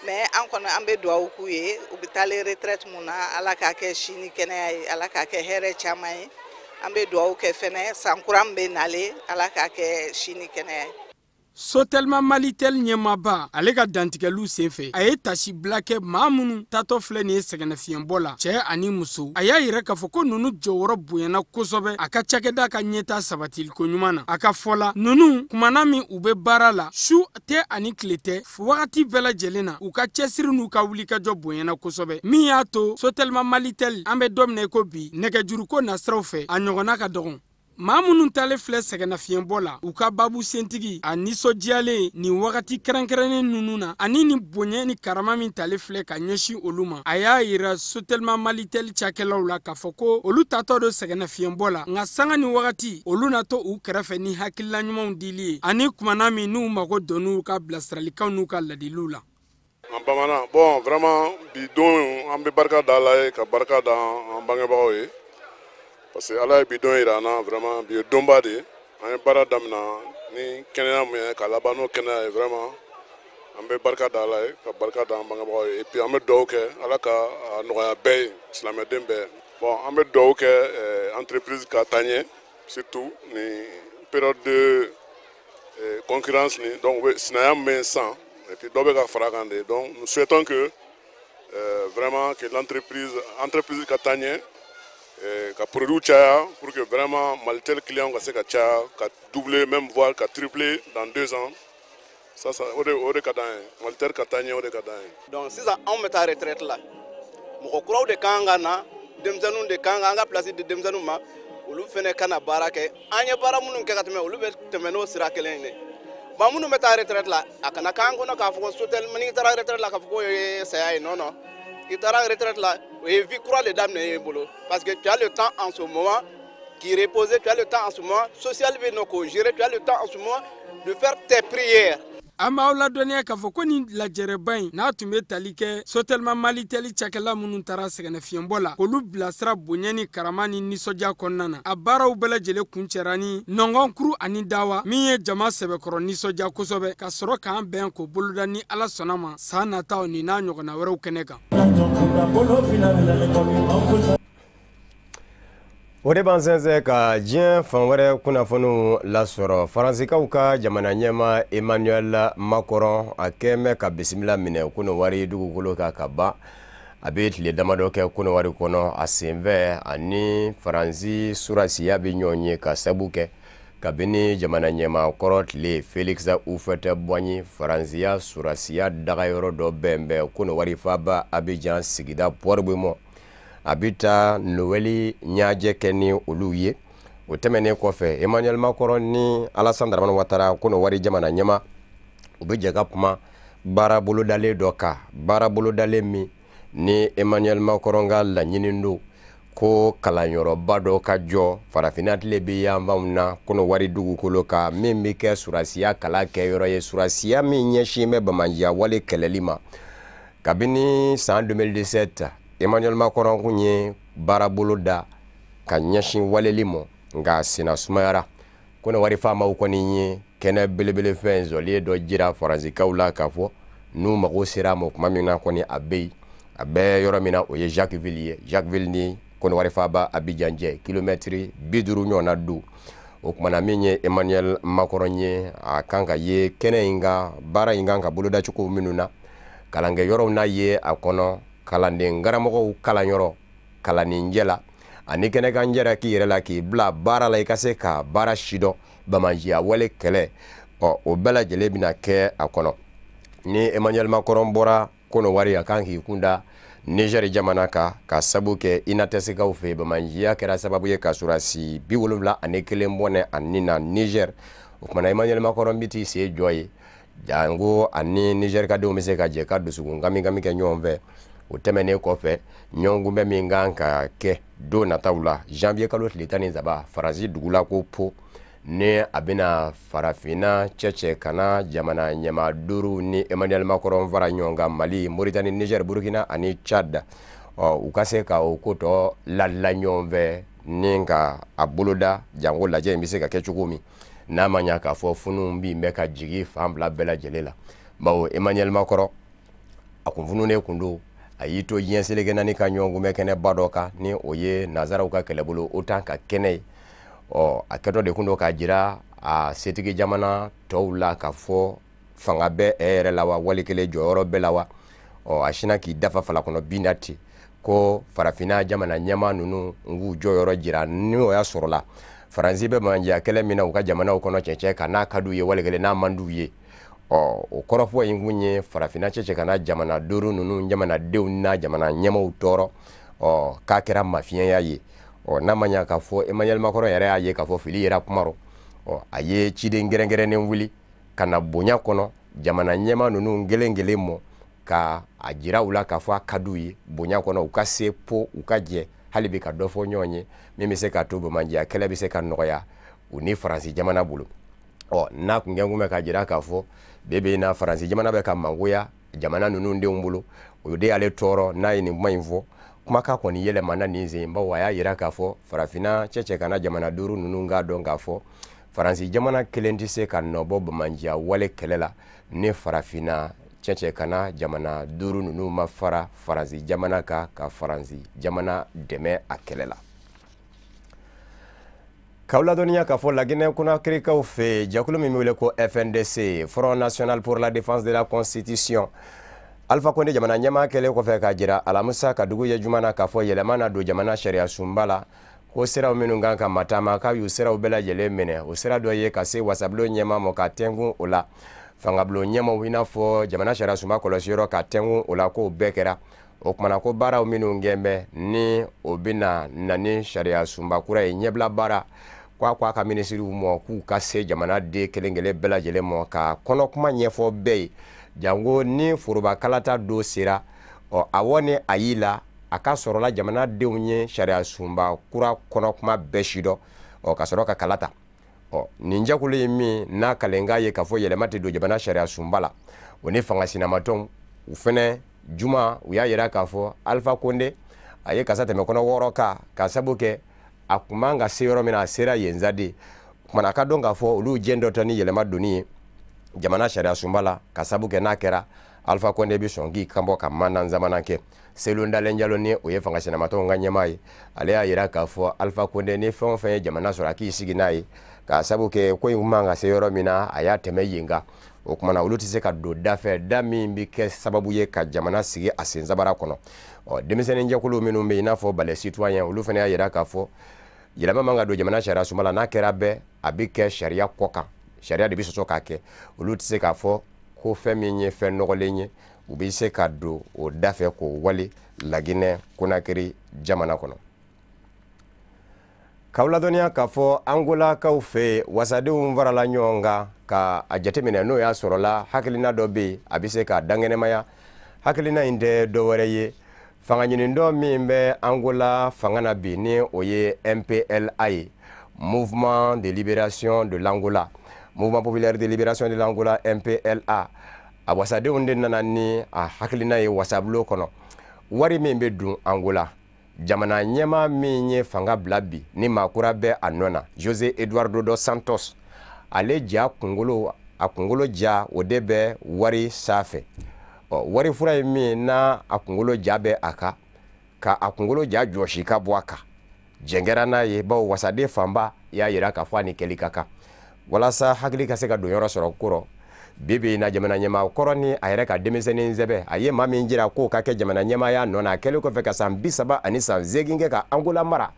mais an kɔni an bɛ dugawu k'u ye u bɛ taalen retraite mun na ala k'a kɛ sini kɛnɛya ye ala k'a kɛ hɛrɛ caman ye an bɛ dugawu kɛ fɛnɛ san kura min bɛ nalen ala k'a kɛ sini kɛnɛya ye. Sotelma Malitel ɲɛmaaba ale ka dantigɛliw senfɛ a ye tasibila kɛ maa minnu tatɔ filɛ nin ye sɛgɛnnafiɲɛbɔ la cɛ ani muso a y'a yɛrɛ k'a fɔ ko nunu jɔyɔrɔ bonyana kosɛbɛ a ka cakɛda ka ɲɛta sabatiliko ɲuman na a ka fɔ la nunu kumana min u bɛ baara la su tɛ ani tile tɛ wagati bɛɛ lajɛlen na u ka cɛsiri n'u ka wulikajɔ bonyana kosɛbɛ min y'a to Sotelma Malitel an bɛ don min na i ko bi nɛgɛjuruko nasiraw fɛ a ɲɔgɔnna ka dɔgɔn maa minnu talen filɛ sɛgɛnnafiɲɛbɔ la u ka babu sentigi a nisɔndiyalen nin wagati kɛrɛnkɛrɛnnen ninnu na ani nin bonya ni karama min talen filɛ ka ɲɛsin olu ma a y'a yira Sotelma Malitel cakɛlaw la k'a fɔ ko olu tatɔ do sɛgɛnnafiɲɛbɔ la nka sanga ni wagati olu na to u kɛrɛfɛ ni hakilila ɲumanw dili ye ani kumana min n'u mago donn'u ka bilasiralikanw n'u ka ladiliw la. En bamanan bon vraiment bi don an bɛ barika da Ala ye ka barika da an bangebagaw ye. Parce que Ala ye bidon yira an na vraiment bi ye donba de ye an ye baara damina ni kɛnɛya min ye ka laban n'o kɛnɛya ye vraiment an bɛ barika da Ala ye ka barika da an bangebagaw ye et puis an bɛ dugawu kɛ Ala ka a nɔgɔya bɛɛ ye silamɛden bɛɛ bon an bɛ dugawu kɛ entreprise ka taa ɲɛ surtout ni période de concurrence ni donc sinaya min bɛ yen sisan et puis dɔ bɛ ka fara kan de donc nous souhaitons que vraiment que l'entreprise ka taa ɲɛ ka produit caya pour que vraiment Malitel client ka se ka caya ka doubler même voire ka tripler dans 2 ans ça o de ka d'an ye Malitel ka taa ɲɛ o de ka d'an ye. Donc sisan anw bɛ taa retraite la mɔgɔ kuraw de kan ka na denmisɛnninw de kan an ka place di denmisɛnninw ma olu fɛnɛ ka na baara kɛ an ye baara minnu kɛ ka tɛmɛ olu bɛ tɛmɛ n'o sira kelen ye de bon minnu bɛ taa retraite la a kana k'an kɔnɔ k'a fɔ ko Sotelma n'i taara retraite la k'a fɔ ko ye saya ye non non i taara retraite la o ye vie kura de daminɛ i bolo parce que tu as le temps en ce moment qui reposer, tu as le temps en ce moment social bɛ nɔ k'o gérer, tu as le temps en ce moment de faire tes prières. An b'aw ladɔnniya k'a fɔ ko nin lajɛrɛba in n'a tun bɛ tali kɛ Sotelma Malitel cakɛla minnu taara sɛgɛnnafiɲɛbɔ la k'olu bilasira bonya ni karama ni nisɔndiya kɔnɔna na a baaraw bɛɛ lajɛlen kuncɛra ni nɔngɔnkuru ani dawa min ye jama sɛbɛkɔrɔ nisɔndiya kosɛbɛ ka sɔrɔ k'an bɛn k'o boloda ni Ala sɔnna ma san nataw nin n'a ɲɔgɔnna wɛrɛw kɛnɛ kan. O de b'an sɛnsɛn ka diɲɛ fan wɛrɛ kunnafoniw lasɔrɔ faransikaw ka jamana ɲɛma Emmanuel Macron a kɛn bɛ ka bisimila minɛ Konowari dugukolo kan ka ban a bɛ tile damadɔ kɛ Konowari kɔnɔ a senfɛ ani Faransi surasiya bɛ ɲɔgɔn ye ka sabu kɛ kabini jamana ɲɛma kɔrɔ tile Félix Houphouët-Boigny Faransiya surasiya dagayɔrɔ dɔ bɛnbɛn Konowari faba Abidjan sigida Port-Bouillemont a bɛ taa Noël ɲajɛ kɛ ni olu ye o tɛmɛnen kɔfɛ Emmanuel Macron ni Alassane Dramane Ouattara Konowari jamana ɲɛma u bɛ jɛ ka kuma baara bolodalen dɔ kan baara bolodalen min ni Emmanuel Macron ka laɲini don ko kalanyɔrɔba dɔ ka jɔ farafinna tile bɛ yanfanw na Konowari dugukolo kan min bɛ kɛ surasiya kalan kɛyɔrɔ ye surasiya min ɲɛsin bɛ bamajiya wale kɛlɛli ma kabini san 2017 Emmanuel Macron kun ye baara bolo da ka ɲɛsin waleli ma nka sina sumayara Konowari faamaw kɔni ye kɛnɛ belebele fɛn zɔliye dɔ jira faransikaw la k'a fɔ n'u mago sera ma kuma min na kɔni a bɛ yen a bɛ yɔrɔ min na o ye Jacquesville ye Jacquesville ni Konowari faaba Abidjan cɛ kilomɛtiri 50 ɲɔgɔnna don o kumana min ye Emmanuel Macron ye a kan ka ye kɛnɛ in ka baara in kan ka boloda cogo minnu na kalankɛ yɔrɔw n'a ye a kɔnɔ kalanden karamɔgɔw kalanyɔrɔ kalaninjɛ la ani kɛnɛkan jɛra k'i yɛrɛ la k'i bila baara la i ka se ka baara sidɔn bamajiya wale kɛlɛ o bɛɛ lajɛlen bɛna kɛ a kɔnɔ ni Emmanuel Macron bɔra Konowari a kan k'i kunda Niger jamana kan ka sabu kɛ inatɛsikaw fɛ bamajiya kɛra sababu ye ka surasi 71 bɔnɛ ani na Niger o kumana Emmanuel Macron bi t'i sen jɔ ye jango ani Niger ka denw bɛ se ka jɛ ka dusukun gami kɛ ɲɔgɔn fɛ o tɛmɛnen kɔfɛ ɲɔgɔn bɛ min kan ka kɛ don nataw la janvier kalo tile 13 Faransi dugula ko po ne a bɛna farafinna cɛcɛ kana jamana ɲɛma 5 ni Emmanuel Macron fara ɲɔgɔn kan Mali Mauritanie Niger Burkina ani Tchad u ka se ka o ko tɔ ladila ɲɔgɔn fɛ ni ka a boloda jango lajɛ in bɛ se ka kɛ cogo min n'a ma ɲa k'a fɔ funun bin bɛ ka jigi fan fila bɛɛ lajɛlen la bawo Emmanuel Macron a kun fununen kun don a y'i to diɲɛ seleke naani ka ɲɔgɔnkunbɛ kɛnɛba dɔ kan ni o ye nazaraw ka kɛlɛbolo OTAN ka kɛnɛ ye a kɛtɔ de kun don k'a jira a setigi jamana tɔw la ka fɔ fanga bɛ yɛrɛ la wa wali kelen jɔyɔrɔ bɛɛ la wa a sina k'i dafa fala kɔnɔ bin na ten ko farafina jamana ɲɛma ninnu k'u jɔyɔrɔ jira ni o y'a sɔrɔ la Faransi bɛ mandiya kɛlɛ min na u ka jamanaw kɔnɔ cɛncɛn ka n'a ka d'u ye wali kelen n'a man d'u ye o kɔrɔfɔ in kun ye farafina cɛcɛ ka na jamana duuru ninnu jamanadenw n'a jamana ɲɛmaw tɔɔrɔ k'a kɛra mafiyɛnya ye n'a ma ɲa k'a fɔ Emmanuel Macron yɛrɛ y'a ye k'a fɔ fili yera kuma rɔ a ye ciden gɛrɛngɛrɛnnen wuli ka na bonya kɔnɔ jamana ɲɛma ninnu kelen kelen mɔ ka a jira u la k'a fɔ a ka d'u ye bonya kɔnɔ u ka se po u ka jɛ hali bi ka dɔ fɔ ɲɔgɔn ye min bɛ se ka to bamandiya kɛlɛ bɛ se ka nɔgɔya u ni Faransi jamana bolo n'a kun kɛn kun bɛ ka jira k'a fɔ bebe na Faransi jamana bɛ ka mangoya jamana ninnu denw bolo o de y'ale tɔɔrɔ n'a ye nin kuma in fɔ kumakan kɔni yɛlɛmana nin sen bawo a y'a yira k'a fɔ farafina cɛcɛ kana jamana duuru ninnu k'a dɔn k'a fɔ Faransi jamana kelen tɛ se ka nɔbɔ bamandiya wale kɛlɛ la ni farafina cɛcɛ kana jamana duuru ninnu ma fara Faransi jamana ka Faransi jamana dɛmɛ a kɛlɛ la. K'aw ladɔnniya k'a fɔ Laginɛ Conakrykaw fɛ jɛkulu min bɛ wele ko FNDC Front National pour la Défense de la Constitution Alpha Condé jamana ɲɛmaa kɛlen kɔfɛ k'a jira alamisa ka dugu ye juma na k'a fɔ yɛlɛma na don jamana sariya sunba la ko siraw minnu kan ka matama k'a y'u siraw bɛɛ lajɛlen minɛ o sira dɔ ye ka se wasabulon ɲɛmaa ma ka tɛngun o la fangabulon ɲɛmaaw i n'a fɔ jamana sariya sunba kɔlɔsiyɔrɔ ka tɛngun o la k'o bɛɛ kɛra o kumana ko baaraw minnu kɛn bɛ ni o bɛna na ni sariya sunba kura ye ɲɛbila baara k'a ka minisiriw mɔ k'u ka se jamana den kelen kelen bɛɛ lajɛlen mɔ ka kɔnɔ kuma ɲɛfɔ bɛɛ ye jango ni foroba kalata do sera awɔ ni a y'i la a ka sɔrɔla jamanadenw ye sariya sunba kura kɔnɔ kuma bɛɛ sidɔn ka sɔrɔ ka kalata nin jɛkulu ye min n'a kalenka ye k'a fɔ yɛlɛma tɛ don jamana sariya sunba la o ni fanga sinamatɔnw u fɛnɛ juma u y'a yira k'a fɔ Alpha Condé a ye kasa tɛmɛ kɔnɔ 6 kan ka sabu kɛ a kun man ka se yɔrɔ min na a sera yen zade kumana a ka dɔn k'a fɔ olu jɛn dɔ tɛ ni yɛlɛma donni ye jamana sariya sunba la ka sabu kɛ n'a kɛra Alpha Condé bɛ sɔn k'i kanbɔ ka mandan zamana kɛ Selon Dalen Diallo ni o ye fanga sinamatɔnw ka ɲɛmaa ye ale y'a yira k'a fɔ Alpha Condé ni fɛn o fɛn ye jamana sɔrɔ a k'i sigi n'a ye ka sabu kɛ ko in man ka se yɔrɔ min na a y'a tɛmɛ yen kan o kumana olu tɛ se ka don da fɛ da min bɛ kɛ sababu ye ka jamana sigi a sen sabara kɔnɔ denmisɛnnin jɛkulu minnu bɛ i n'a fɔ Balai Citoyen olu fana y'a yira k'a fɔ yɛlɛma man ka don jamana sariya sunba la n'a kɛra bɛɛ a bɛ kɛ sariya kɔ kan sariya de bɛ sɔsɔ k'a kɛ olu tɛ se k'a fɔ ko fɛn min ye fɛn nɔgɔlen ye u bɛ se ka don o da fɛ k'o wale Laginɛ Conakry jamana kɔnɔ. K'aw ladɔnniya k'a fɔ Angolakaw fɛ wasadenw farala ɲɔgɔn kan ka a jateminɛ n'o y'a sɔrɔla hakilina dɔ bɛ yen a bɛ se ka dankɛnɛmaya hakilina in tɛ dɔwɛrɛ ye fanga ɲini dɔ min bɛ Angola fanga na bi ni o ye MPLA ye Mouvement de Libération de l'Angola Mouvement Populaire de Libération de l'Angola MPLA a wasadenw de nana ni a hakilina ye wasabulon kɔnɔ wari min bɛ dun Angola jamana ɲɛmaa min ye fanga bila bi ni maakura bɛ a nɔ na José Eduardo dos Santos ale ja kunkolo a kunkolo ja o de bɛ wari sanfɛ wari fura ye min na a kunkolo ja bɛ a kan ka a kunkolo ja jɔsi ka bɔ a kan jɛngɛra n'a ye bawo wasaden fanba y'a yira k'a fɔ a ni kɛli ka kan walasa hakili ka se ka don yɔrɔ sɔrɔ kɔrɔ bibi na jamana ɲɛmaa kɔrɔ ni a yɛrɛ ka denmisɛnnin sɛbɛ a ye maa min jira k'o ka kɛ jamana ɲɛmaaya nɔ na a kɛlen kɔfɛ ka san 38 kɛ ka Angola mara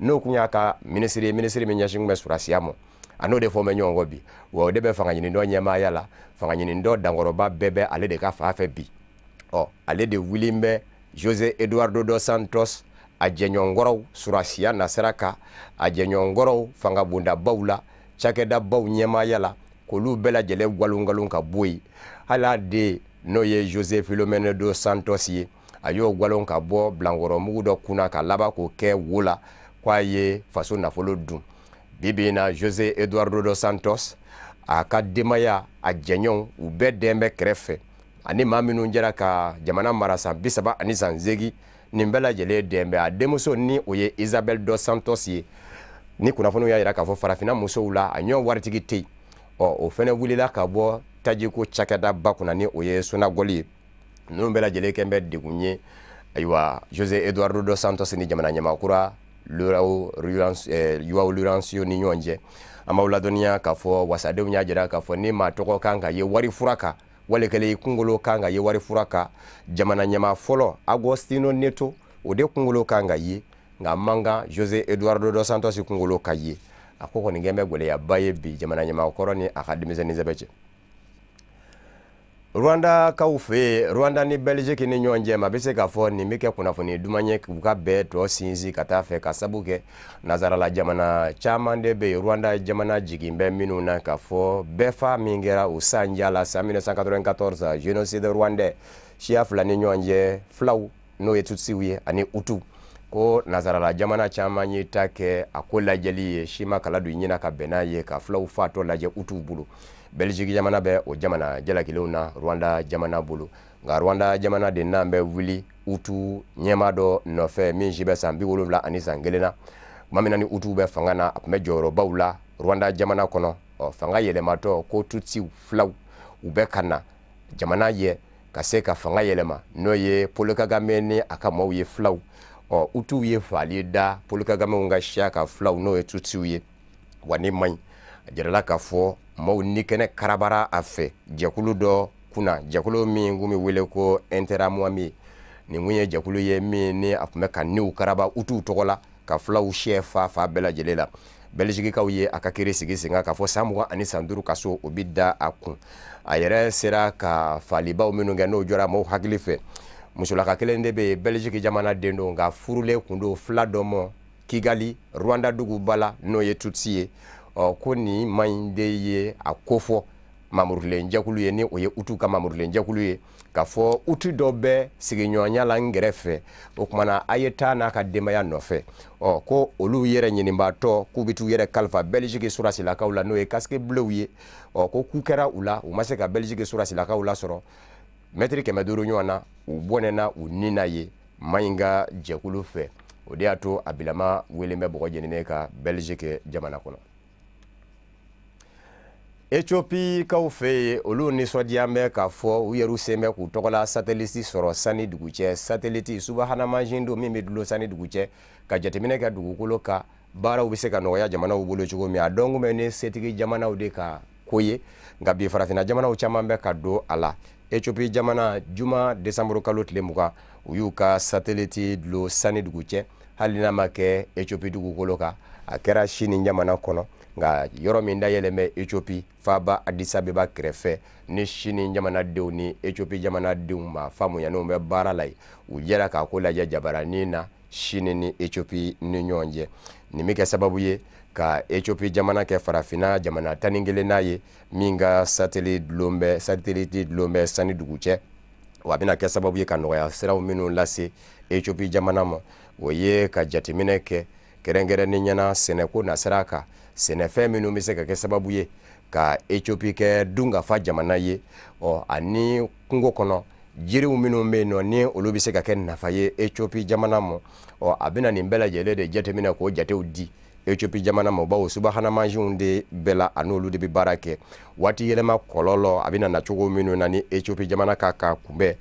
n'o kun y'a ka minisiri min ɲɛsin bɛ surasiya mɔ a n'o de fɔ bɛ ɲɔgɔn kɔ bi wa o de bɛ fanga ɲini dɔ ɲɛmaaya la fanga ɲini dɔ dankɔrɔba bɛɛ bɛ ale de ka fan fɛ bi ale de wuli bɛ José Eduardo dos Santos a jɛɲɔgɔnkɔrɔw surasiya nasira kan a jɛɲɔgɔnkɔrɔw fanga bondabaw la cakɛdabaw ɲɛmaaya la k'olu bɛɛ lajɛlen gwalon ka bɔ yen hali a den n'o ye José Philomène dos Santos ye a y'o gwalon ka bɔ bilankɔrɔmugu dɔ kunna ka laban k'o kɛ wo la k'a ye faso nafolo dun bibi in na José Eduardo dos Santos a ka denbaya a jɛɲɔgɔnw u bɛɛ den bɛ kɛrɛfɛ ani maa minnu jɛra ka jamana mara san 38 nin bɛɛ lajɛlen den bɛ a denmuso ni o ye Isabel dos Santos ye ni kunnafoniw y'a yira k'a fɔ farafina musow la a ɲɔgɔn waritigi tɛ yen o fɛnɛ wulila ka bɔ tajiko cakɛda ba kunna ni o ye Sonagɔli ye ninnu bɛɛ lajɛlen kɛn bɛ degun ye ayiwa José Eduardo dos Santos ni jamana ɲɛmaakura João Lourenço ni ɲɔgɔn cɛ amaula doniya k'a fɔ wasadenw y'a jira k'a fɔ ni maa tɔgɔ kan ka ye wari fura kan wale kele kungolo kan ka ye wari fura kan jamana ɲɛma fɔlɔ Agostinho Neto o de kungolo kan ka ye nka manga José Eduardo dos Santos kungolo ka ye a ko kɔni gɛn bɛ gwɛlɛyaba ye bi jamana ɲɛma kɔrɔ ni a ka denmisɛnnin sɛbɛ cɛ. Rwanda kaw fe Rwanda ni Belgique ni ɲɔgɔn cɛ ma bɛ se k'a fɔ nin bɛ kɛ kunnafoni duman ye k'u ka bɛɛ tɔ sinsin ka taa fɛ ka sabu kɛ nazarala jamana caman de bɛ Rwanda jamana jigin bɛ minnu na k'a fɔ bɛɛ fa min kɛra o sanja la san 1994 génocide rwandais siya fila ni ɲɔgɔn cɛ filaw n'o ye tutsiw ye ani utu ko nazarala jamana caman ye ta kɛ a ko lajɛli ye sima kala don ɲina ka bɛn n'a ye ka filaw fatɔ lajɛ utuw bolo. Belgique jamana bɛ o jamana jalakilenw na Rwanda jamana bolo nka Rwanda jamana de n'an bɛ wuli utu ɲɛma dɔ nɔfɛ min si bɛ san 70 ani san 1 na tuma min na ni utu bɛ fanga na a tun bɛ jɔyɔrɔbaw la Rwanda jamana kɔnɔ fanga yɛlɛmatɔ ko tutsiw filaw u bɛ ka na jamana ye ka se ka fanga yɛlɛma n'o ye Paul Kagame ni a ka maaw ye filaw utuw ye fali da Paul Kagame ka siya ka filaw n'o ye tutsiw ye wa ni maɲi a jirala k'a fɔ maaw ni kɛnɛ karabara a fɛ jɛkulu dɔ kunna jɛkulu min kun bɛ wele ko Interahamwe nin kun ye jɛkulu ye min ni a tun bɛ ka niw karaba utuw tɔgɔ la ka filaw sɛ fa bɛɛ lajɛlen la Belgiquekaw ye a ka kiri sigi sen kan k'a fɔ san 20 ani san 5 ka so o bi da a kun a yɛrɛ sera ka falibaw minnu kɛ n'o jɔra maaw hakili fɛ musolaka kelen de bɛ Belgique jamana den don nka furulen kun don fila dɔ ma Kigali Rwanda duguba la n'o ye Tutsi ye ko ni maɲi de ye a ko fɔ mamurilen jɛkulu ye ni o ye utu ka mamurilen jɛkulu ye k'a fɔ utu dɔ bɛ sigiɲɔgɔnya la n gɛrɛfɛ o kumana a ye taa n'a ka denbaya nɔfɛ ko olu yɛrɛ ɲinibaatɔ k'u bɛ t'u yɛrɛ kalifa Belgique surasilakaw la n'o ye casque bleu ye ko k'u kɛra u la u ma se ka Belgique surasilakaw la sɔrɔ mètre 500 ɲɔgɔn na u bɔnɛna u nina ye maɲi ka jɛkulu fɛ o de y'a to a bilama welen bɛ bɔgɔ jeninen ka Belgique jamana kɔnɔ. Éthiopie kaw fe olu nisɔndiya bɛ k'a fɔ u yɛrɛ sen bɛ k'u tɔgɔla satellite sɔrɔ sani dugu cɛ satellite subahana mansin don min bɛ dulon sani dugu cɛ ka jateminɛ kɛ dugukolo ka baaraw bɛ se ka nɔgɔya jamanaw bolo cogo min a dɔn kun bɛ ni setigi jamanaw de ka ko ye nka bi farafinna jamanaw caman bɛ ka don a la Éthiopie jamana juma décembre kalo tile 20 u y'u ka satellite dulon sani dugu cɛ hali n'a ma kɛ Éthiopie dugukolo kan a kɛra Chine jamana kɔnɔ nka yɔrɔ min dayɛlɛn bɛ Éthiopie faba Addis Abeba kɛrɛfɛ ni Chine jamanadenw ni Éthiopie jamanadenw ma faamuyaniw bɛ baara la u yɛrɛ k'a ko lajɛ jabaranin na Chine ni Éthiopie ni ɲɔgɔn cɛ nin bɛ kɛ sababu ye ka Éthiopie jamana kɛ farafinna jamana 11 ye min ka satellite dulon bɛ sani dugu cɛ wa a bɛna kɛ sababu ye ka nɔgɔya siraw minnu lase Éthiopie jamana ma o ye ka jateminɛ kɛ kɛrɛnkɛrɛnnen ɲɛna sɛnɛko nasira kan sɛnɛfɛn minnu bɛ se ka kɛ sababu ye ka Éthiopie kɛ dungafa jamana ye ani kungo kɔnɔ jiriw minnu bɛ yen nɔ ni olu bɛ se ka kɛ nafa ye Éthiopie jamana ma a bɛna nin bɛɛ lajɛlen de jateminɛ k'o jatew di Éthiopie jamana ma bawo subahana mansinw de bɛɛ la a n'olu de bɛ baara kɛ waati yɛlɛma kɔlɔlɔ a bɛna na cogo minnu na ni Éthiopie jamana ka kunbɛn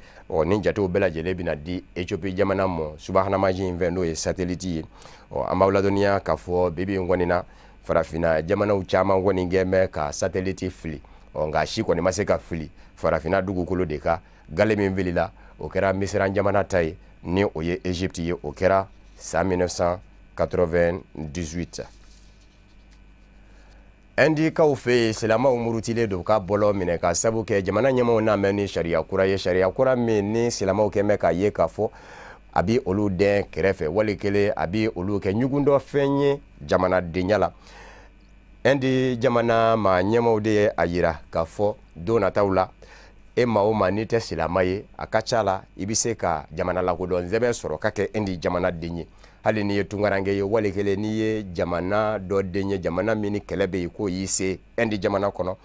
ni jatew bɛɛ lajɛlen bɛna di Éthiopie jamana ma subahana mansin in fɛ n'o ye satellite ye an b'aw ladɔnniya k'a fɔ bibi in kɔni na farafinna jamanaw caman kɔni gɛn bɛ ka satellite fili nka si kɔni ma se ka fili farafinna dugukolo de ka gale min filila o kɛra Misiran jamana ta ye ni o ye Égypte ye o kɛra san 1998 Indikaw fe silamɛw murutilen don ka bɔlɔ minɛ ka sabu kɛ jamana ɲɛmaaw n'a mɛn ni sariya kura ye sariya kura min ni silamɛw kɛ mɛ k'a ye k'a fɔ a bɛ olu den kɛrɛfɛ wali kelen a bɛ olu kɛ ɲugun dɔ fɛn ye jamanadenya la Indi jamana maa ɲɛmaaw de ye a yira k'a fɔ don nataw la e maa o maa n'i tɛ silamɛ ye a ka ca la i bɛ se ka jamana lakodɔn sɛbɛn sɔrɔ ka kɛ Indi jamanaden ye hali n'i ye tunkaranke ye wali kelen n'i ye jamana dɔ den ye jamana min ni kɛlɛ bɛ yen k'o y'i se Indi jamana kɔnɔ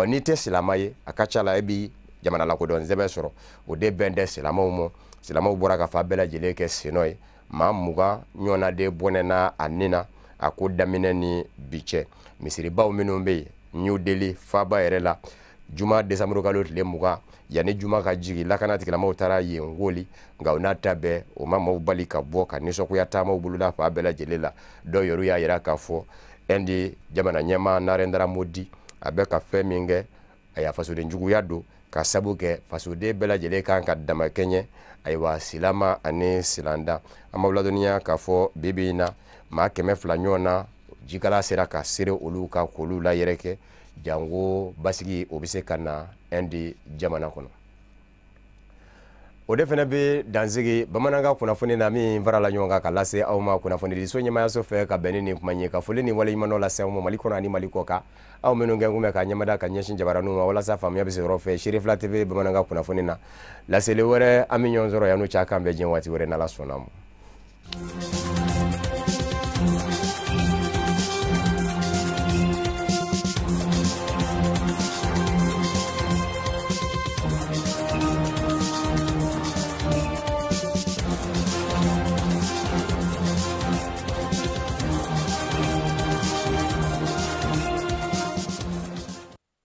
n'i tɛ silamɛ ye a ka ca la e bɛ jamana lakodɔn sɛbɛn sɔrɔ o de bɛn tɛ silamɛw ma silamɛw bɔra ka fa bɛɛ lajɛlen kɛ senɔ ye maa 20 ɲɔgɔnna de bɔnɛna a nin na a ko daminɛ ni bi cɛ misiribaw minnu bɛ yen New Delhi faba yɛrɛ la juma décembre kalo tile 20 yanni juma ka jigi lakana tigilamɔgɔw taara yen woli nka o n'a ta bɛɛ o ma maaw bali ka bɔ ka nisɔngoya taamaw boloda fa bɛɛ lajɛlen la dɔw yɛrɛ y'a jira k'a fɔ endi jamana ɲɛma Narendra Modi a bɛ ka fɛn min kɛ a y'a fasoden juguya don ka sabu kɛ fasoden bɛɛ lajɛlen kan ka dama kɛɲɛ ayiwa silama ani silanda an b'aw ladɔnniya k'a fɔ bibi in na maa 200 ɲɔgɔn na jikala sera ka sere olu ka k'olu la yɛrɛkɛ jango basigi o bɛ se ka na endi jamana kɔnɔ. O de fana bɛ dansigi bamanankan kunnafoni na min farala ɲɔgɔn kan ka lase aw ma kunnafoni di so ɲɛmaayaso fɛ ka bɛn ni kuma ɲɛ ka foli ni waleɲumandɔw lase aw ma Mali kɔnɔ ani Mali kɔ kan aw minnu kɛ kun bɛ ka ɲɛmada ka ɲɛsin jabaraniw ma walasa faamuya bɛ se yɔrɔ fɛ Seri Fila TV bamanankan kunnafoni na laseli wɛrɛ an bɛ ɲɔgɔn sɔrɔ yan'o cɛ kan bɛ diɲɛ waati wɛrɛ n'Ala sɔnna ma.